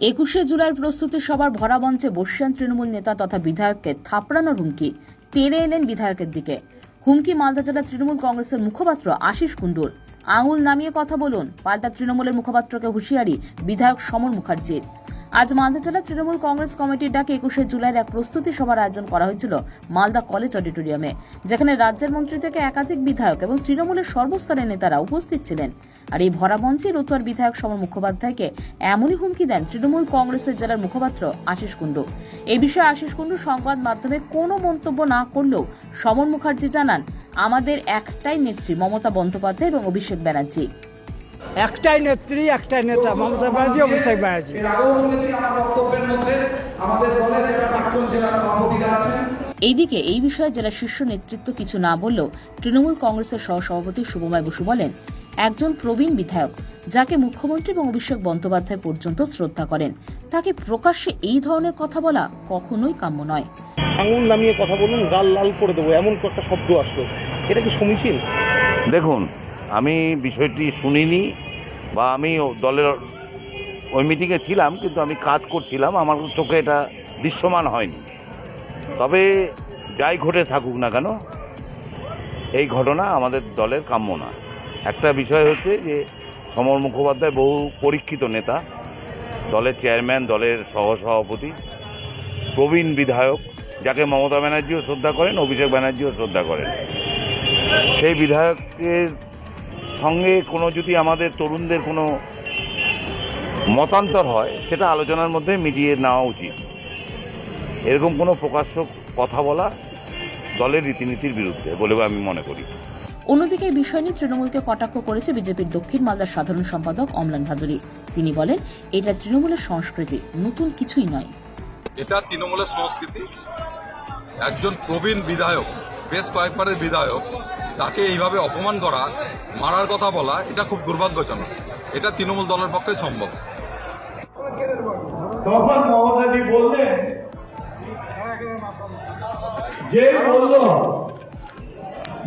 21শে জুলাইয়ের প্রস্তুতি সভার ভরা মঞ্চে বসছেন তৃণমূল নেতা তথা বিধায়ককে থাপড়ানোর হুমকি। তেড়ে এলেন বিধায়কের দিকে। হুমকি মালদা জেলা তৃণমূল কংগ্রেসের মুখপাত্র আশিস কুণ্ডুর। আঙুল নামিয়ে কথা বলুন, পাল্টা তৃণমূলের মুখপাত্রকে হুঁশিয়ারি বিধায়ক সমর মুখার্জির। আজ মালদা জেলা তৃণমূল কংগ্রেস কমিটির ডাকে 21শে জুলাইয়ের এক প্রস্তুতি সভার আয়োজন করা হয়েছিল মালদা কলেজ অডিটোরিয়ামে, যেখানে রাজ্যের মন্ত্রী থেকে একাধিক বিধায়ক এবং তৃণমূলের সর্বস্তরের নেতারা উপস্থিত ছিলেন। আর এই ভরা মঞ্চে রতুয়ার বিধায়ক সমর মুখোপাধ্যায়কে এমনই হুমকি দেন তৃণমূল কংগ্রেসের জেলার মুখপাত্র আশিস কুণ্ডু। এই বিষয়ে আশিস কুণ্ডু সংবাদ মাধ্যমে কোনো মন্তব্য না করলেও সমর মুখার্জি জানান, আমাদের একটাই নেত্রী মমতা বন্দ্যোপাধ্যায় এবং অভিষেক ব্যানার্জি। একটাই নেত্রী, একটাই নেতা মমতা ব্যানার্জি, অভিষেক ব্যানার্জি। এইদিকে এই বিষয়ে জেলা শীর্ষ নেতৃত্ব কিছু না বললেও তৃণমূল কংগ্রেসের সহসভাপতি শুভময় বসু বলেন, একজন প্রবীণ বিধায়ক যাকে মুখ্যমন্ত্রী এবং অভিষেক বন্দ্যোপাধ্যায় পর্যন্ত শ্রদ্ধা করেন, তাকে প্রকাশ্যে এই ধরনের কথা বলা কখনোই কাম্য নয়। আঙুল নামিয়ে কথা বলুন, গাল লাল করে দেবো, এমন একটা শব্দ আসলো, এটা কি সমীচীন? দেখুন, আমি বিষয়টি শুনিনি বা আমি দলের ওই মিটিংয়ে ছিলাম, কিন্তু আমি কাজ করছিলাম, আমার চোখে এটা দৃশ্যমান হয়নি। তবে যাই ঘটে থাকুক না কেন, এই ঘটনা আমাদের দলের কাম্য না। একটা বিষয় হচ্ছে যে সমর মুখোপাধ্যায় বহু পরীক্ষিত নেতা, দলের চেয়ারম্যান, দলের সহসভাপতি, প্রবীণ বিধায়ক, যাকে মমতা ব্যানার্জিও শ্রদ্ধা করেন, অভিষেক ব্যানার্জিও শ্রদ্ধা করেন। সেই বিধায়কের সঙ্গে কোনো যদি আমাদের তরুণদের কোনো মতান্তর হয়, সেটা আলোচনার মধ্যে মিটিয়ে নেওয়া উচিত। এরকম কোনো প্রকাশ্য কথা বলা দলের রীতিনীতির বিরুদ্ধে বলে আমি মনে করি। অন্যদিকে এই বিষয় নিয়ে তৃণমূলকে কটাক্ষ করেছে বিজেপির দক্ষিণ মালদার সাধারণ সম্পাদক অম্লান ভাদুরী। তিনি বলেন, এটা তৃণমূলের সংস্কৃতি, নতুন কিছুই নয়। এটা তৃণমূলের সংস্কৃতি। একজন প্রবীণ বিধায়ক, বেশ কয়েকবারের বিধায়ক, তাকে এইভাবে অপমান করা, মারার কথা বলা, এটা খুব দুর্ভাগ্যজনক। এটা তৃণমূল দলের পক্ষে সম্ভব। তখন মমতাজি বললেন, যে বলল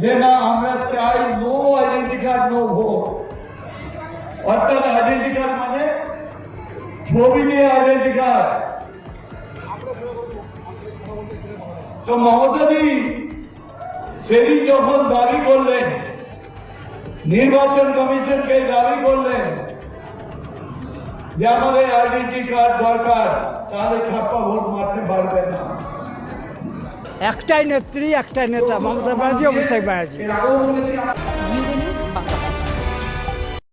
যে না আমরা চাই no identity card no vote, অর্থাৎ আইডেন্টি কার্ড মানে ছবি নিয়ে আইডেন্টি কার্ড। তো মমতাজি সেদিন যখন দাবি করলেন, নির্বাচন কমিশনকে দাবি করলেন যে আমাদের আইডেন্টি কার্ড দরকার, তাহলে ছাপ্পা ভোট মারতে পারবে না। একটাই নেত্রী, একটাই নেতা মমতা ব্যানার্জি, অভিষেক ব্যানার্জি।